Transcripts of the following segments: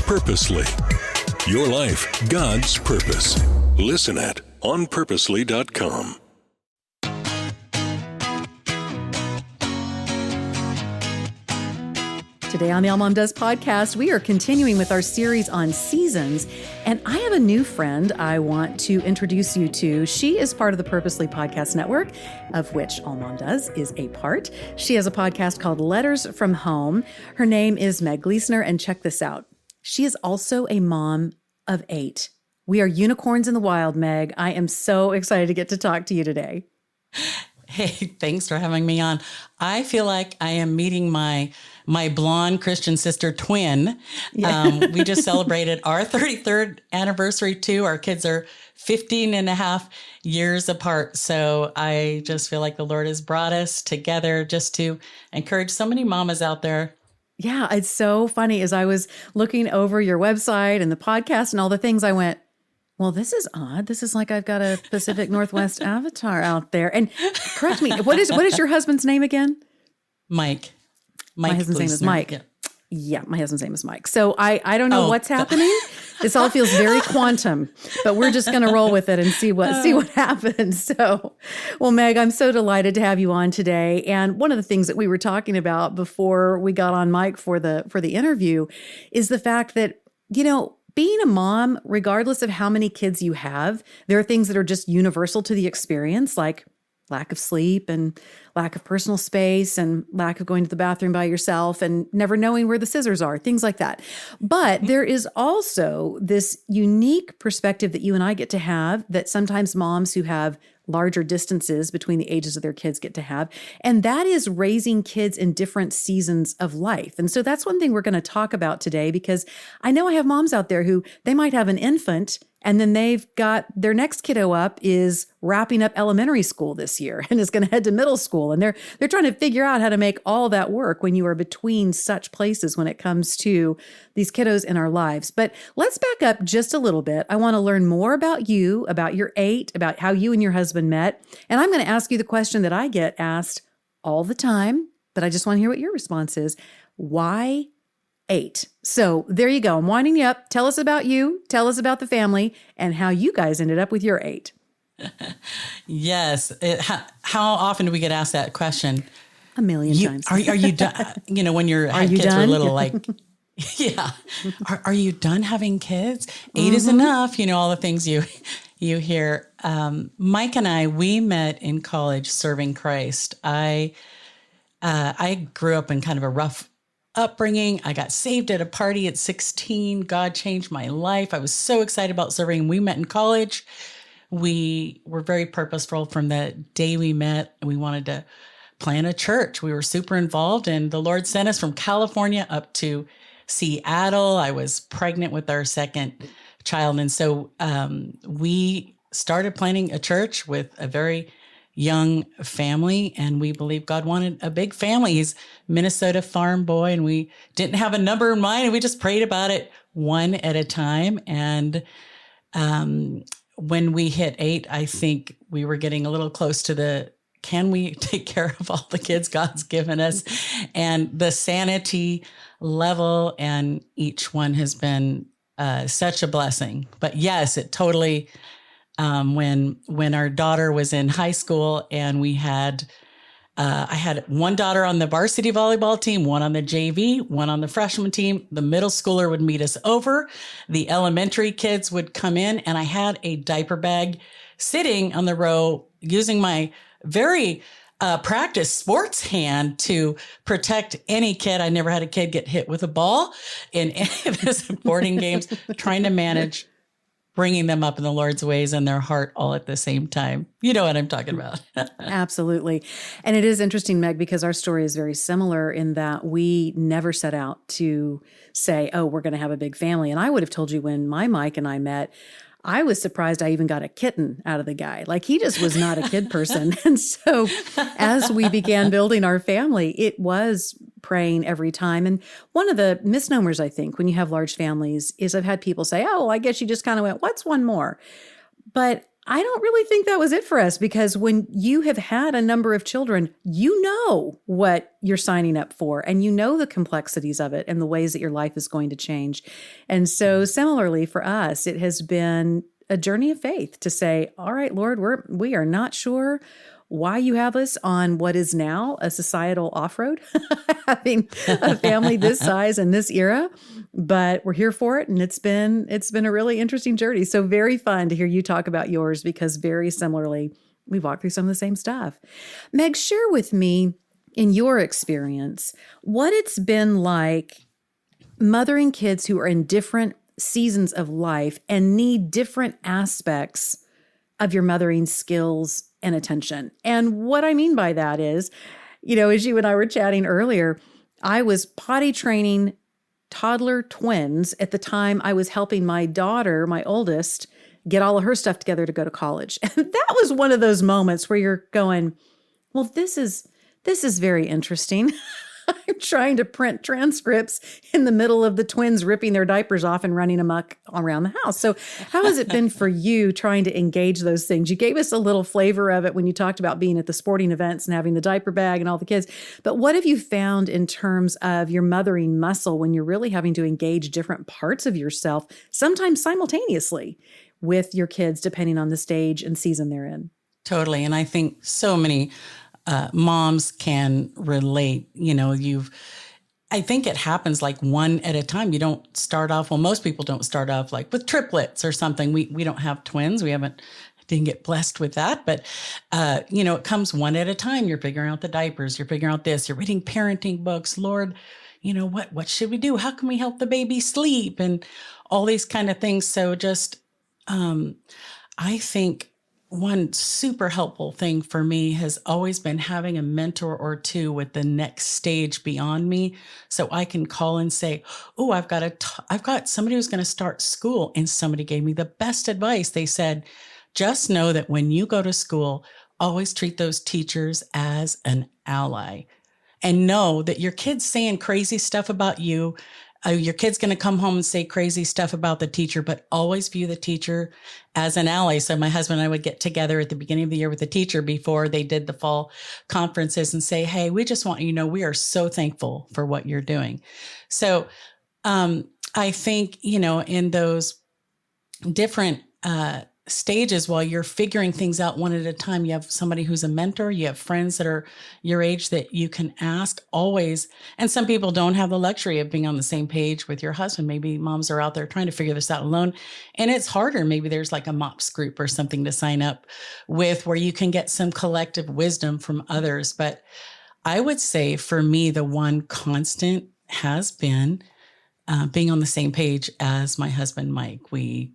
Purposely. Your life, God's purpose. Listen at onpurposely.com. Today on the AllMomDoes podcast, we are continuing with our series on seasons, and I have a new friend I want to introduce you to. She is part of the Purposely Podcast Network, of which AllMomDoes is a part. She has a podcast called Letters from Home. Her name is Meg Glesener, and check this out. She is also a mom of 8. We are unicorns in the wild, Meg. I am so excited to get to talk to you today. Hey, thanks for having me on. I feel like I am meeting my blonde Christian sister twin. Yeah. We just celebrated our 33rd anniversary too. Our kids are 15 and a half years apart. So I just feel like the Lord has brought us together just to encourage so many mamas out there. Yeah, it's so funny. As I was looking over your website and the podcast and all the things, I went, well, this is odd. This is like I've got a Pacific Northwest avatar out there. And correct me, what is your husband's name again? Mike. My husband's name is Mike. Yeah. Yeah, my husband's name is Mike. So I don't know what's happening. This all feels very quantum, but we're just going to roll with it and see what happens. So, well, Meg, I'm so delighted to have you on today. And one of the things that we were talking about before we got on Mike for the interview is the fact that, being a mom, regardless of how many kids you have, there are things that are just universal to the experience, like lack of sleep and lack of personal space and lack of going to the bathroom by yourself and never knowing where the scissors are, things like that. But there is also this unique perspective that you and I get to have that sometimes moms who have larger distances between the ages of their kids get to have. And that is raising kids in different seasons of life. And so that's one thing we're going to talk about today, because I know I have moms out there who they might have an infant and then they've got their next kiddo up is wrapping up elementary school this year and is going to head to middle school. And they're trying to figure out how to make all that work when you are between such places when it comes to these kiddos in our lives. But let's back up just a little bit. I want to learn more about you, about your 8, about how you and your husband met. And I'm going to ask you the question that I get asked all the time, but I just want to hear what your response is. Why 8? So there you go. I'm winding you up. Tell us about you. Tell us about the family and how you guys ended up with your 8. Yes. How often do we get asked that question? A million times. Are you done? When your kids done? were little, like, yeah. Are you done having kids? 8 is enough. All the things you hear. Mike and I, we met in college serving Christ. I grew up in kind of a rough upbringing. I got saved at a party at 16. God changed my life. I was so excited about serving. We met in college. We were very purposeful from the day we met. We wanted to plant a church. We were super involved, and the Lord sent us from California up to Seattle. I was pregnant with our second child. And so we started planting a church with a very young family, and we believe God wanted a big family. He's Minnesota farm boy, and we didn't have a number in mind, and we just prayed about it one at a time. And when we hit 8, I think we were getting a little close to can we take care of all the kids God's given us, and the sanity level, and each one has been such a blessing. But yes, it totally, when our daughter was in high school, and we had, I had one daughter on the varsity volleyball team, one on the JV, one on the freshman team. The middle schooler would meet us over. The elementary kids would come in, and I had a diaper bag sitting on the row using my very practiced sports hand to protect any kid. I never had a kid get hit with a ball in any of the sporting games, trying to manage bringing them up in the Lord's ways and their heart all at the same time. You know what I'm talking about. Absolutely. And it is interesting, Meg, because our story is very similar in that we never set out to say, oh, we're going to have a big family. And I would have told you when my Mike and I met, I was surprised I even got a kitten out of the guy. Like, he just was not a kid person. And so as we began building our family, it was praying every time. And one of the misnomers, I think, when you have large families is I've had people say, oh, I guess you just kind of went, what's one more? But I don't really think that was it for us, because when you have had a number of children, you know what you're signing up for, and you know the complexities of it and the ways that your life is going to change. And so similarly for us, it has been a journey of faith to say, all right, Lord, we are not sure why you have us on what is now a societal off-road, having a family this size and this era, but we're here for it. And it's been a really interesting journey. So very fun to hear you talk about yours, because very similarly, we walked through some of the same stuff. Meg, share with me, in your experience, what it's been like mothering kids who are in different seasons of life and need different aspects of your mothering skills and attention. And what I mean by that is, as you and I were chatting earlier, I was potty training toddler twins at the time I was helping my daughter, my oldest, get all of her stuff together to go to college. And that was one of those moments where you're going, well, this is very interesting. I'm trying to print transcripts in the middle of the twins ripping their diapers off and running amok around the house. So how has it been for you trying to engage those things? You gave us a little flavor of it when you talked about being at the sporting events and having the diaper bag and all the kids. But what have you found in terms of your mothering muscle when you're really having to engage different parts of yourself, sometimes simultaneously, with your kids, depending on the stage and season they're in? Totally. And I think so many moms can relate. I think it happens like one at a time. You don't start off, most people don't start off like with triplets or something. We don't have twins. Didn't get blessed with that, but it comes one at a time. You're figuring out the diapers, you're figuring out this, you're reading parenting books. Lord, what should we do? How can we help the baby sleep? And all these kind of things. So just, I think one super helpful thing for me has always been having a mentor or two with the next stage beyond me, so I can call and say, "Oh, I've got somebody who's going to start school," and somebody gave me the best advice. They said, "Just know that when you go to school, always treat those teachers as an ally, and know that your kid's saying crazy stuff about you." Your kid's going to come home and say crazy stuff about the teacher, but always view the teacher as an ally. So my husband and I would get together at the beginning of the year with the teacher before they did the fall conferences and say, "Hey, we just want you to know we are so thankful for what you're doing." So I think, in those different stages, while you're figuring things out one at a time, you have somebody who's a mentor, you have friends that are your age that you can ask always. And some people don't have the luxury of being on the same page with your husband. Maybe moms are out there trying to figure this out alone, and it's harder. Maybe there's like a MOPS group or something to sign up with where you can get some collective wisdom from others. But I would say for me, the one constant has been being on the same page as my husband, Mike. We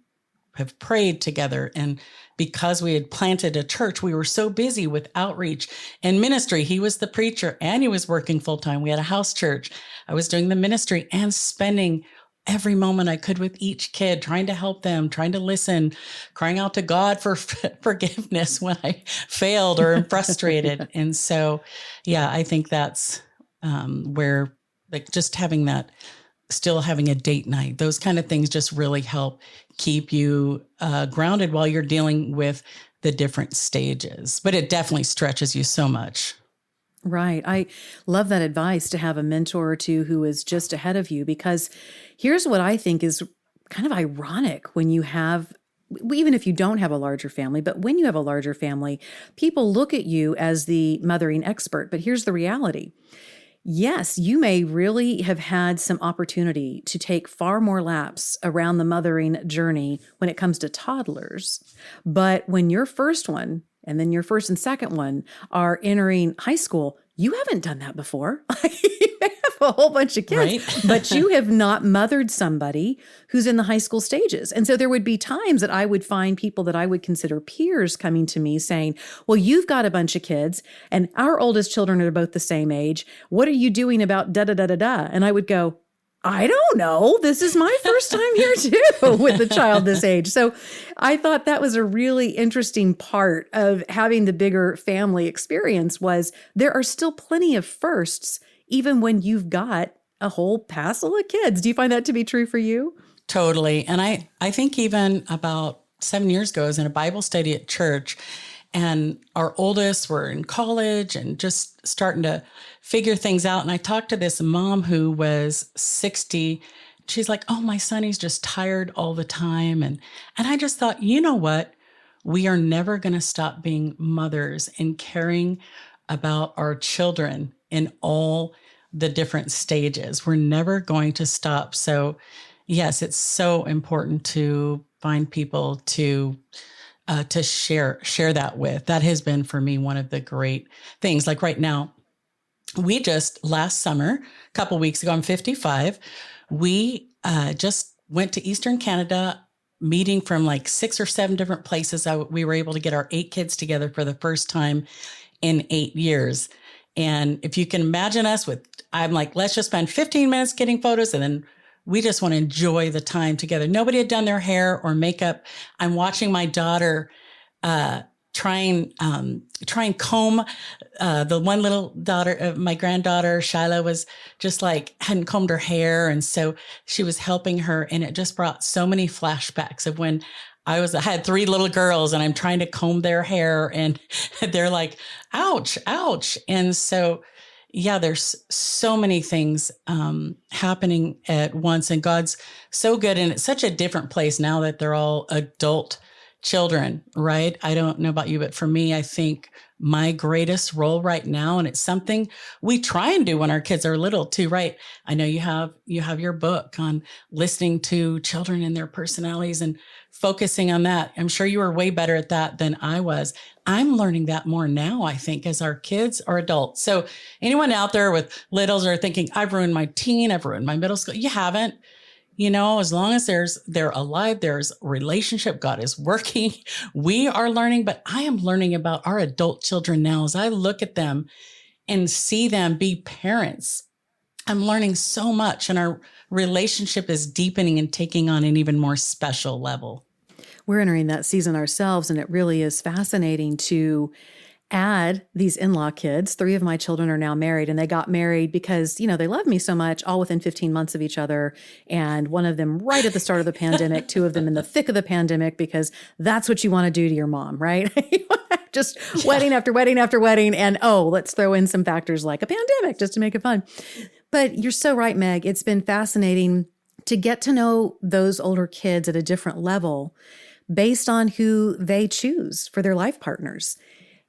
have prayed together. And because we had planted a church, we were so busy with outreach and ministry. He was the preacher and he was working full time. We had a house church. I was doing the ministry and spending every moment I could with each kid, trying to help them, trying to listen, crying out to God for forgiveness when I failed or am frustrated. And so, I think that's where just having that, still having a date night, those kind of things just really help keep you grounded while you're dealing with the different stages. But it definitely stretches you so much. Right. I love that advice, to have a mentor or two who is just ahead of you, because here's what I think is kind of ironic when you have, even if you don't have a larger family, but when you have a larger family, people look at you as the mothering expert. But here's the reality. Yes, you may really have had some opportunity to take far more laps around the mothering journey when it comes to toddlers. But when your first one and then your first and second one are entering high school, you haven't done that before. You may have a whole bunch of kids, right? But you have not mothered somebody who's in the high school stages. And so there would be times that I would find people that I would consider peers coming to me saying, "Well, you've got a bunch of kids and our oldest children are both the same age. What are you doing about da-da-da-da-da?" And I would go, "I don't know. This is my first time here too with a child this age." So I thought that was a really interesting part of having the bigger family experience, was there are still plenty of firsts, even when you've got a whole passel of kids. Do you find that to be true for you? Totally. And I think even about 7 years ago, I was in a Bible study at church, and our oldest were in college and just starting to figure things out. And I talked to this mom who was 60. She's like, oh, my son, he's just tired all the time. And I just thought, you know what? We are never going to stop being mothers and caring about our children in all the different stages. We're never going to stop. So yes, it's so important to find people to share that with. That has been for me one of the great things. Like right now, we just last summer, a couple weeks ago, I'm 55. We just went to Eastern Canada, meeting from like 6 or 7 different places. We were able to get our 8 kids together for the first time in 8 years. And if you can imagine us I'm like, let's just spend 15 minutes getting photos, and then we just want to enjoy the time together. Nobody had done their hair or makeup. I'm watching my daughter try and comb. The one little daughter, my granddaughter, Shyla, was just like, hadn't combed her hair. And so she was helping her. And it just brought so many flashbacks of when I had 3 little girls and I'm trying to comb their hair, and they're like, ouch, ouch. And so, yeah, there's so many things happening at once, and God's so good. And it's such a different place now that they're all adult children, right? I don't know about you, but for me, I think my greatest role right now, and it's something we try and do when our kids are little too, right? I know you have your book on listening to children and their personalities and focusing on that. I'm sure you were way better at that than I was. I'm learning that more now, I think, as our kids are adults. So anyone out there with littles are thinking, I've ruined my teen, I've ruined my middle school. You haven't. You know, as long as they're alive, there's relationship, God is working. We are learning, but I am learning about our adult children now as I look at them and see them be parents. I'm learning so much, and our relationship is deepening and taking on an even more special level. We're entering that season ourselves, and it really is fascinating to add these in-law kids. 3 of my children are now married, and they got married because, they love me so much, all within 15 months of each other. And one of them right at the start of the pandemic, 2 of them in the thick of the pandemic, because that's what you want to do to your mom, right? Just wedding after wedding after wedding. And let's throw in some factors like a pandemic just to make it fun. But you're so right, Meg. It's been fascinating to get to know those older kids at a different level based on who they choose for their life partners.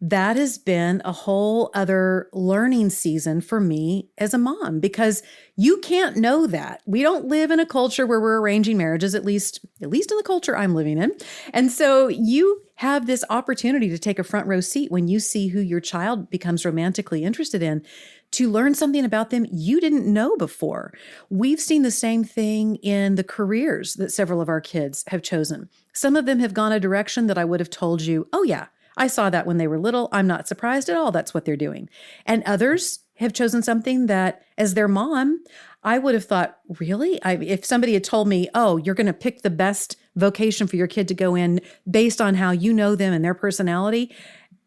That has been a whole other learning season for me as a mom, because you can't know that. We don't live in a culture where we're arranging marriages, at least in the culture I'm living in. And so you have this opportunity to take a front row seat when you see who your child becomes romantically interested in, to learn something about them you didn't know before. We've seen the same thing in the careers that several of our kids have chosen. Some of them have gone a direction that I would have told you, oh yeah, I saw that when they were little. I'm not surprised at all. That's what they're doing. And others have chosen something that, as their mom, I would have thought, really? If somebody had told me, oh, you're going to pick the best vocation for your kid to go in based on how you know them and their personality,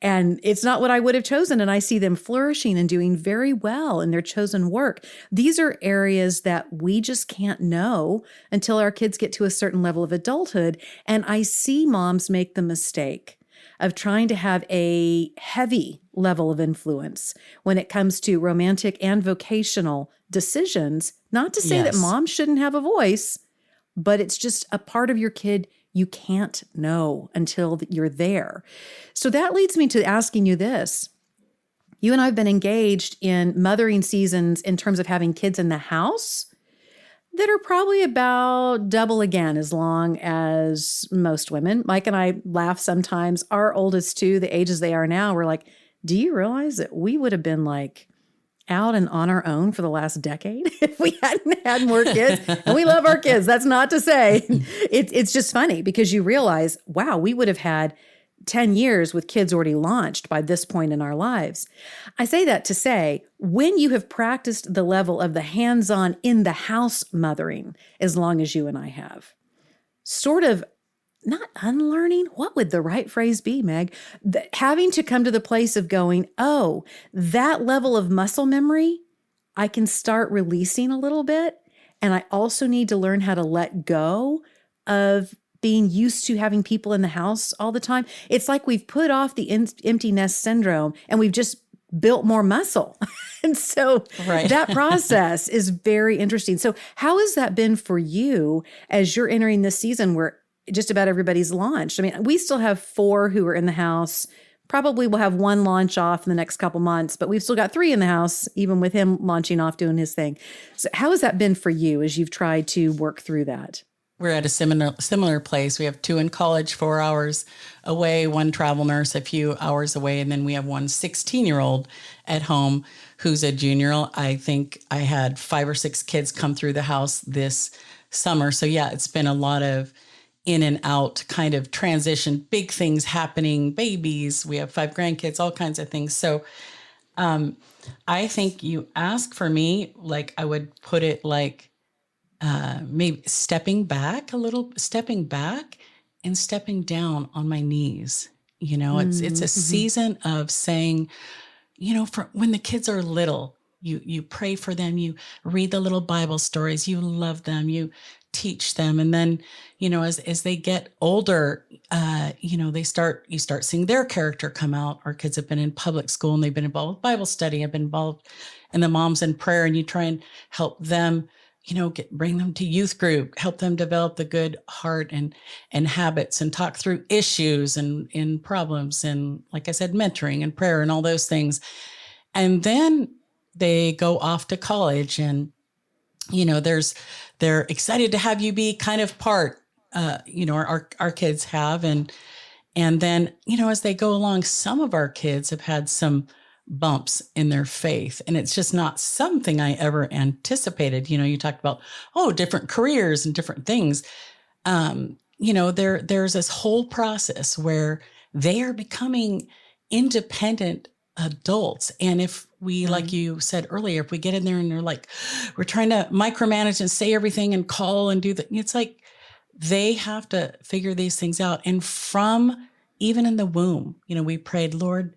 and it's not what I would have chosen, and I see them flourishing and doing very well in their chosen work. These are areas that we just can't know until our kids get to a certain level of adulthood. And I see moms make the mistake of trying to have a heavy level of influence when it comes to romantic and vocational decisions. Not to say that mom shouldn't have a voice, but it's just a part of your kid you can't know until you're there. So that leads me to asking you this. You and I have been engaged in mothering seasons in terms of having kids in the house that are probably about double again as long as most women. Mike and I laugh sometimes. Our oldest 2, the ages they are now, we're like, do you realize that we would have been like out and on our own for the last decade if we hadn't had more kids? And we love our kids. That's not to say. It's just funny because you realize, wow, we would have had 10 years with kids already launched by this point in our lives. I say that to say, when you have practiced the level of the hands-on in the house mothering, as long as you and I have, sort of not unlearning, what would the right phrase be, Meg? Having to come to the place of going, oh, that level of muscle memory, I can start releasing a little bit. And I also need to learn how to let go of being used to having people in the house all the time, it's like we've put off the empty nest syndrome and we've just built more muscle. And so that process is very interesting. So how has that been for you as you're entering this season where just about everybody's launched? I mean, we still have 4 who are in the house. Probably we'll have 1 launch off in the next couple months, but we've still got 3 in the house, even with him launching off doing his thing. So how has that been for you as you've tried to work through that? We're at a similar place. We have 2 in college, 4 hours away, 1 travel nurse a few hours away, and then we have 1 16-year-old at home who's a junior. I think I had 5 or 6 kids come through the house this summer. So yeah, it's been a lot of in and out kind of transition, big things happening, babies. We have 5 grandkids, all kinds of things. So I think you ask for me, like I would put it like maybe stepping back and stepping down on my knees. You know, it's a season of saying, you know, for when the kids are little, you pray for them, you read the little Bible stories, you love them, you teach them. And then, you know, as they get older, you know, you start seeing their character come out. Our kids have been in public school and they've been involved with Bible study, have been involved in the Moms in Prayer, and you try and help them, you know, bring them to youth group, help them develop the good heart and habits, and talk through issues and problems. And like I said, mentoring and prayer and all those things. And then they go off to college, and, you know, they're excited to have you be kind of part, you know, our kids have. And then, you know, as they go along, some of our kids have had some bumps in their faith, and it's just not something I ever anticipated. You know, you talked about, different careers and different things. You know, there's this whole process where they are becoming independent adults. And if we, like you said earlier, if we get in there and they're like, we're trying to micromanage and say everything and call and do that, it's like they have to figure these things out. And from even in the womb, you know, we prayed, Lord,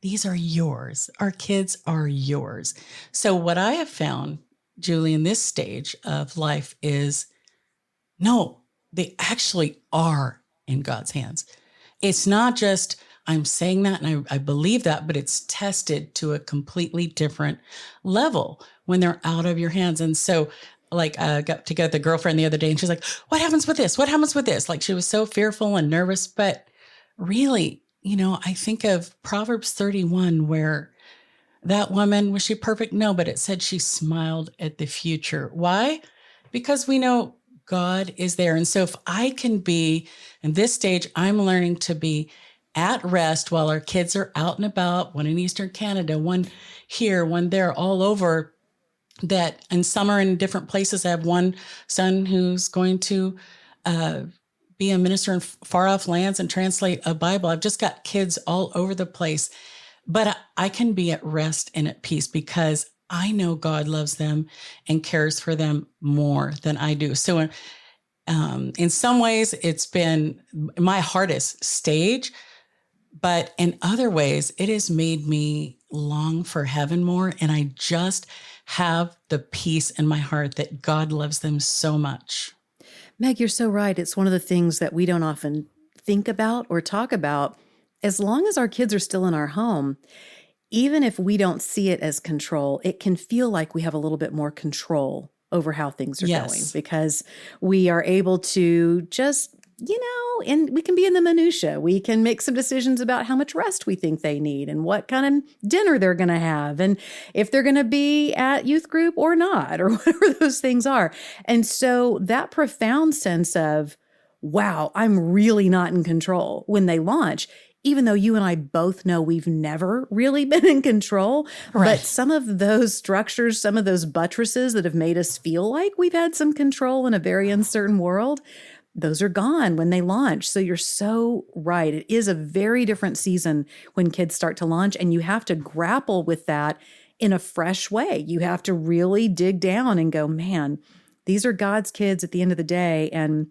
these are yours. Our kids are yours. So what I have found, Julie, in this stage of life is, no, they actually are in God's hands. It's not just, I'm saying that and I believe that, but it's tested to a completely different level when they're out of your hands. And so, like, I got together with a girlfriend the other day and she's like, what happens with this? What happens with this? Like, she was so fearful and nervous, but really, you know, I think of Proverbs 31, where that woman, was she perfect? No, but it said she smiled at the future. Why? Because we know God is there. And so if I can be, in this stage, I'm learning to be at rest while our kids are out and about, one in Eastern Canada, one here, one there, all over, that, and some are in different places. I have one son who's going to be a minister in far off lands and translate a Bible. I've just got kids all over the place, but I can be at rest and at peace because I know God loves them and cares for them more than I do. So in some ways, it's been my hardest stage, but in other ways, it has made me long for heaven more. And I just have the peace in my heart that God loves them so much. Meg, you're so right. It's one of the things that we don't often think about or talk about. As long as our kids are still in our home, even if we don't see it as control, it can feel like we have a little bit more control over how things are going, because we are able to just, you know, and we can be in the minutia. We can make some decisions about how much rest we think they need and what kind of dinner they're going to have and if they're going to be at youth group or not, or whatever those things are. And so that profound sense of, wow, I'm really not in control when they launch, even though you and I both know we've never really been in control. Right. But some of those structures, some of those buttresses that have made us feel like we've had some control in a very uncertain world, those are gone when they launch. So you're so right. It is a very different season when kids start to launch, and you have to grapple with that in a fresh way. You have to really dig down and go, man, these are God's kids at the end of the day. And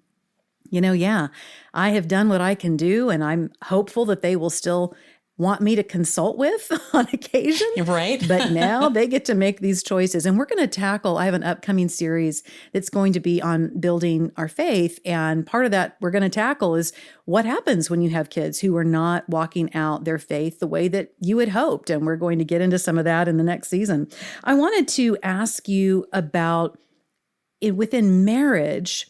you know, I have done what I can do, and I'm hopeful that they will still want me to consult with on occasion. Right. But now they get to make these choices. And we're going to tackle, I have an upcoming series that's going to be on building our faith. And part of that we're going to tackle is what happens when you have kids who are not walking out their faith the way that you had hoped. And we're going to get into some of that in the next season. I wanted to ask you about within marriage.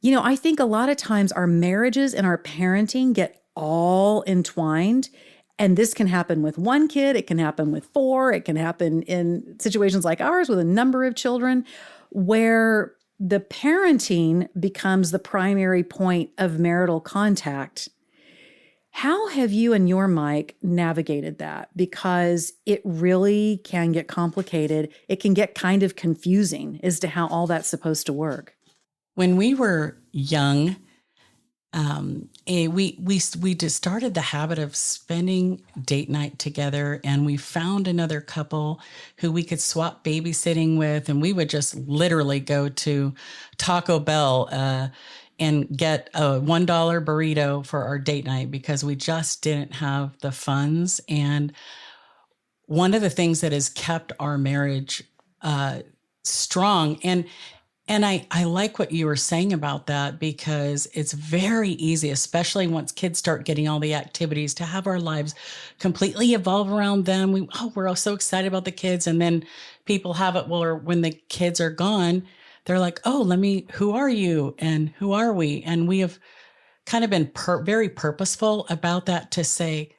I think a lot of times our marriages and our parenting get all entwined. And this can happen with one kid. It can happen with 4. It can happen in situations like ours with a number of children where the parenting becomes the primary point of marital contact. How have you and your Mike navigated that? Because it really can get complicated. It can get kind of confusing as to how all that's supposed to work. When we were young, we just started the habit of spending date night together, and we found another couple who we could swap babysitting with, and we would just literally go to Taco Bell and get a $1 burrito for our date night because we just didn't have the funds. And one of the things that has kept our marriage strong, and I like what you were saying about that, because it's very easy, especially once kids start getting all the activities, to have our lives completely evolve around them. We're all so excited about the kids. And then people have it, well, when the kids are gone, they're like, oh, who are you? And who are we? And we have kind of been very purposeful about that, to say,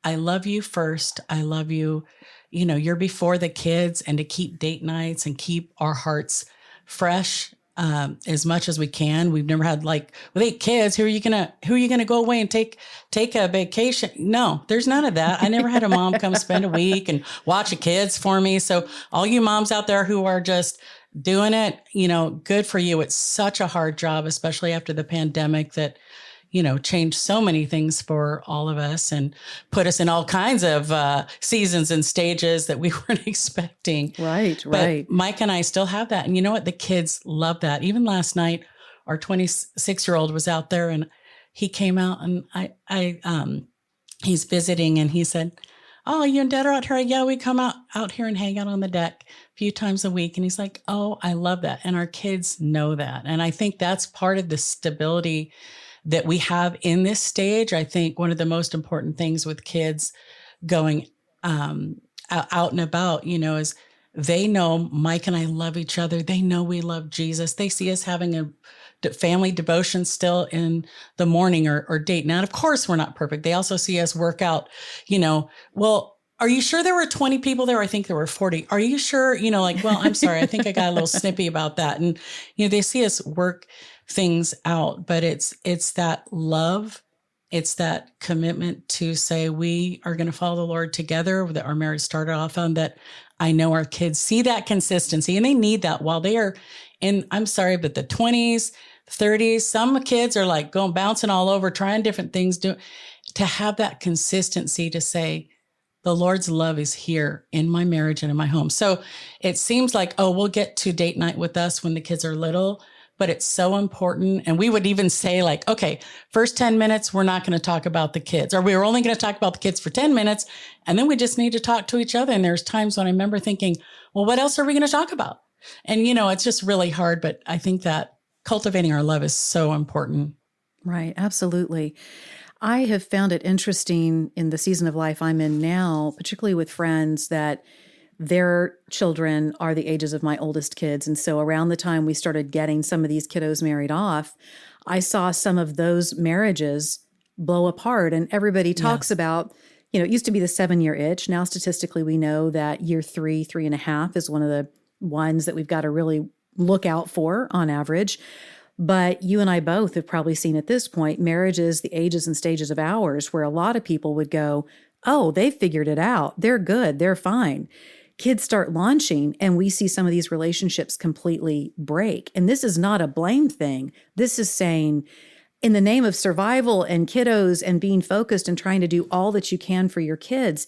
I love you first. I love you. You're before the kids, and to keep date nights and keep our hearts fresh as much as we can. We've never had, like, with 8 kids, who are you gonna go away and take a vacation? No, there's none of that. I never had a mom come spend a week and watch the kids for me. So all you moms out there who are just doing it, good for you. It's such a hard job, especially after the pandemic that changed so many things for all of us and put us in all kinds of seasons and stages that we weren't expecting. Right. But Mike and I still have that. And you know what? The kids love that. Even last night, our 26-year-old was out there, and he came out, and he's visiting, and he said, oh, you and Dad are out here? Yeah, we come out here and hang out on the deck a few times a week. And he's like, oh, I love that. And our kids know that. And I think that's part of the stability that we have in this stage. I think one of the most important things with kids going out and about, is they know Mike and I love each other. They know we love Jesus. They see us having a family devotion still in the morning or date. Now, of course, we're not perfect. They also see us work out, well, are you sure there were 20 people there? I think there were 40. Are you sure? Well, I'm sorry. I think I got a little snippy about that. And, they see us work things out, but it's that love. It's that commitment to say, we are going to follow the Lord together, that our marriage started off on, that I know our kids see that consistency, and they need that while they are in, I'm sorry, but the 20s, 30s, some kids are like bouncing all over, trying different things, to have that consistency to say, the Lord's love is here in my marriage and in my home. So it seems like, we'll get to date night with us when the kids are little, but it's so important. And we would even say, like, okay, first 10 minutes, we're not going to talk about the kids, or we're only going to talk about the kids for 10 minutes. And then we just need to talk to each other. And there's times when I remember thinking, well, what else are we going to talk about? And, it's just really hard. But I think that cultivating our love is so important. Right. Absolutely. I have found it interesting in the season of life I'm in now, particularly with friends, that their children are the ages of my oldest kids. And so around the time we started getting some of these kiddos married off, I saw some of those marriages blow apart. And everybody talks about, it used to be the 7-year itch. Now, statistically, we know that year 3.5 is one of the ones that we've got to really look out for on average. But you and I both have probably seen at this point marriages, the ages and stages of ours, where a lot of people would go, oh, they figured it out. They're good. They're fine. Kids start launching, and we see some of these relationships completely break. And this is not a blame thing. This is saying, in the name of survival and kiddos and being focused and trying to do all that you can for your kids,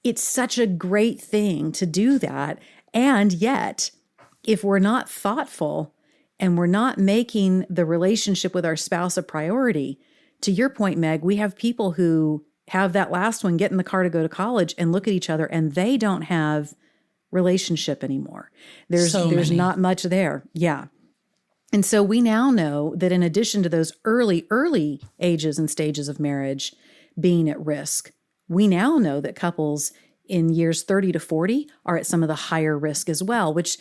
it's such a great thing to do that. And yet, if we're not thoughtful and we're not making the relationship with our spouse a priority, to your point, Meg, we have people who have that last one get in the car to go to college and look at each other, and they don't have relationship anymore. There's not much there. Yeah. And so we now know that in addition to those early ages and stages of marriage being at risk, we now know that couples in years 30 to 40 are at some of the higher risk as well, which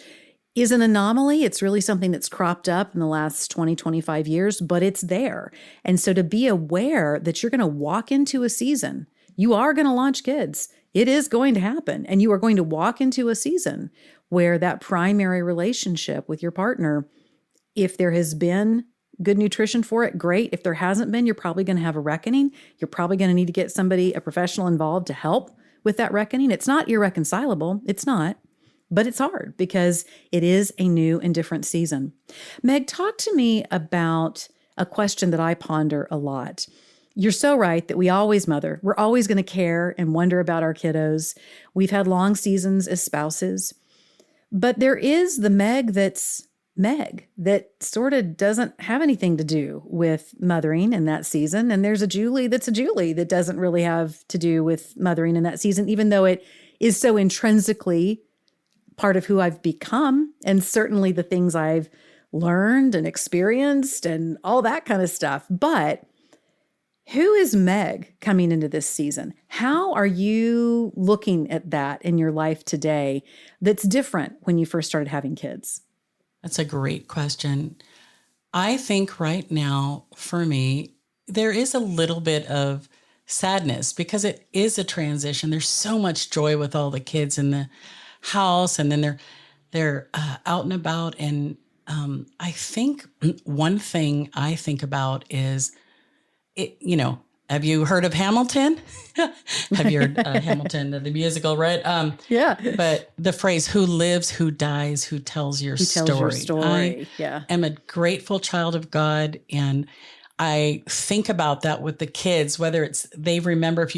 is an anomaly. It's really something that's cropped up in the last 20, 25 years, but it's there. And so to be aware that you're going to walk into a season, you are going to launch kids. It is going to happen. And you are going to walk into a season where that primary relationship with your partner, if there has been good nutrition for it, great. If there hasn't been, you're probably going to have a reckoning. You're probably going to need to get a professional involved to help with that reckoning. It's not irreconcilable. It's not. But it's hard because it is a new and different season. Meg, talk to me about a question that I ponder a lot. You're so right that we always mother. We're always going to care and wonder about our kiddos. We've had long seasons as spouses. But there is the Meg that's Meg that sort of doesn't have anything to do with mothering in that season. And there's a Julie that's a Julie that doesn't really have to do with mothering in that season, even though it is so intrinsically part of who I've become, and certainly the things I've learned and experienced and all that kind of stuff. But who is Meg coming into this season? How are you looking at that in your life today that's different when you first started having kids? That's a great question. I think right now, for me, there is a little bit of sadness because it is a transition. There's so much joy with all the kids in the house, and then they're out and about. And I think one thing I think about is, have you heard of Hamilton? Have you heard Hamilton, the musical, right? Yeah. But the phrase, who lives, who dies, who tells your story. I am a grateful child of God, and I think about that with the kids, whether it's they remember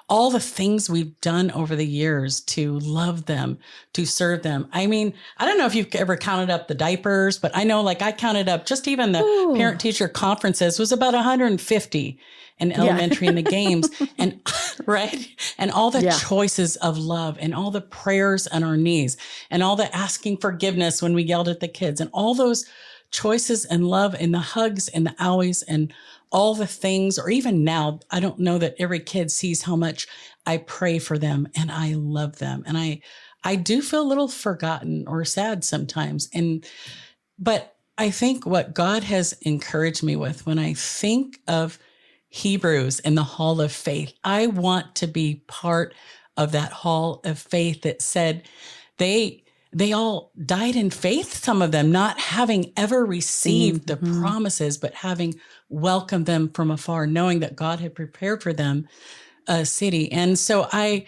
all the things we've done over the years to love them, to serve them. I mean, I don't know if you've ever counted up the diapers, but I know I counted up just even the parent teacher conferences was about 150 in elementary and the games and right. And all the choices of love and all the prayers on our knees and all the asking forgiveness when we yelled at the kids and all those choices and love and the hugs and the owies and all the things, or even now, I don't know that every kid sees how much I pray for them and I love them. And I do feel a little forgotten or sad sometimes. But I think what God has encouraged me with when I think of Hebrews in the Hall of Faith, I want to be part of that Hall of Faith that said they all died in faith, some of them not having ever received the promises, but having welcomed them from afar, knowing that God had prepared for them a city. And so I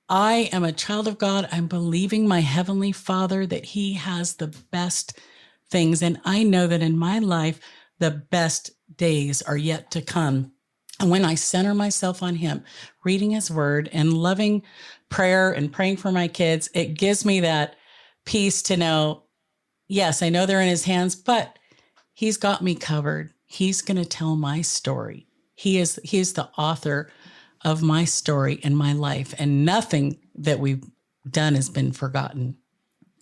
am a child of God. I'm believing my Heavenly Father that He has the best things. And I know that in my life, the best days are yet to come. And when I center myself on Him, reading His Word and loving prayer and praying for my kids, it gives me that peace to know, yes, I know they're in His hands, but He's got me covered. He's going to tell my story. He is the author of my story and my life, and nothing that we've done has been forgotten.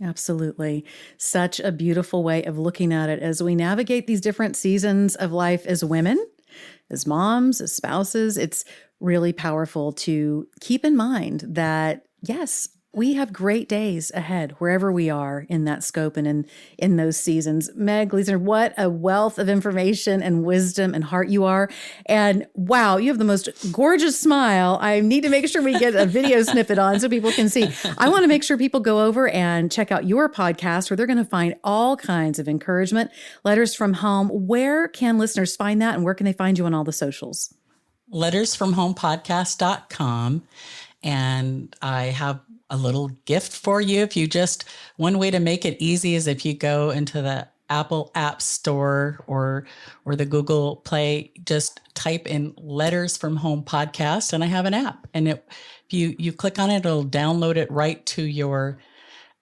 Absolutely. Such a beautiful way of looking at it as we navigate these different seasons of life as women, as moms, as spouses. It's really powerful to keep in mind that, yes, we have great days ahead wherever we are in that scope and in those seasons. Meg Glesener, what a wealth of information and wisdom and heart you are. And wow, you have the most gorgeous smile. I need to make sure we get a video snippet on so people can see. I want to make sure people go over and check out your podcast where they're going to find all kinds of encouragement, letters from home. Where can listeners find that and where can they find you on all the socials? lettersfromhomepodcast.com. And I have a little gift for you. One way to make it easy is if you go into the Apple App Store or the Google Play, just type in Letters from Home Podcast, and I have an app. And if you click on it, it'll download it right to your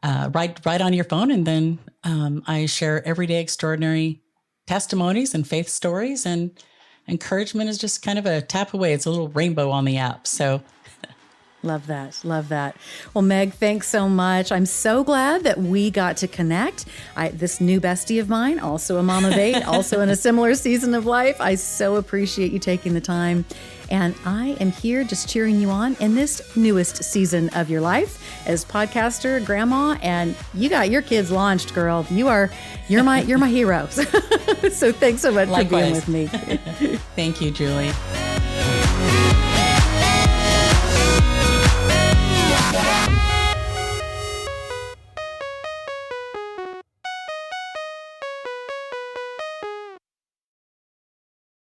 right on your phone. And then I share everyday extraordinary testimonies and faith stories, and encouragement is just kind of a tap away. It's a little rainbow on the app. So love that. Love that. Well, Meg, thanks so much. I'm so glad that we got to connect. This new bestie of mine, also a mom of 8, also in a similar season of life. I so appreciate you taking the time. And I am here just cheering you on in this newest season of your life as podcaster, grandma, and you got your kids launched, girl. You're my hero. So thanks so much for being with me. Thank you, Julie.